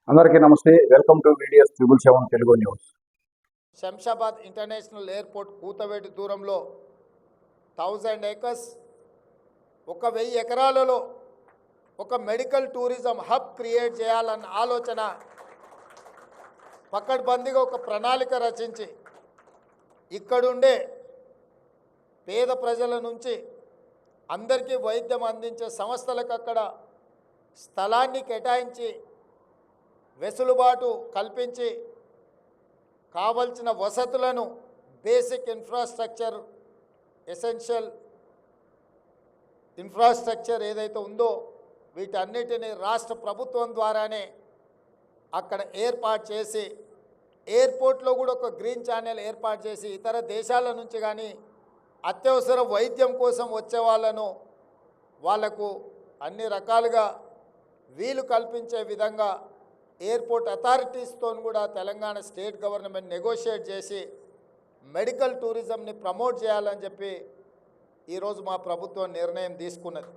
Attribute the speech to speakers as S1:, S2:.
S1: అందరికీ నమస్తే. Welcome to VDS 777 Telugu news.
S2: Shamshabad international airport కూతవేటి దూరంలో 1000 ఏకర్స్ 1000 ఎకరాలలో ఒక మెడికల్ టూరిజం హబ్ క్రియేట్ చేయాలన్న ఆలోచన పకడ్బందీగా ఒక ప్రణాళిక రచించి ఇక్కడుండే పేద ప్రజల నుంచి అందరికీ వైద్యం అందించే సంస్థలకు అక్కడ స్థలాన్ని కేటాయించి వెసులుబాటు కల్పించి కావలసిన వసతులను బేసిక్ ఇన్ఫ్రాస్ట్రక్చర్ ఎసెన్షియల్ ఇన్ఫ్రాస్ట్రక్చర్ ఏదైతే ఉందో వీటన్నిటిని రాష్ట్ర ప్రభుత్వం ద్వారానే అక్కడ ఏర్పాటు చేసి ఎయిర్పోర్ట్లో కూడా ఒక గ్రీన్ ఛానల్ ఏర్పాటు చేసి ఇతర దేశాల నుంచి కానీ అత్యవసర వైద్యం కోసం వచ్చే వాళ్లకు అన్ని రకాలుగా వీలు కల్పించే విధంగా ఎయిర్పోర్ట్ అథారిటీస్తో కూడా తెలంగాణ స్టేట్ గవర్నమెంట్ నెగోషియేట్ చేసి మెడికల్ టూరిజంని ప్రమోట్ చేయాలని చెప్పి ఈరోజు మా ప్రభుత్వం నిర్ణయం తీసుకున్నది.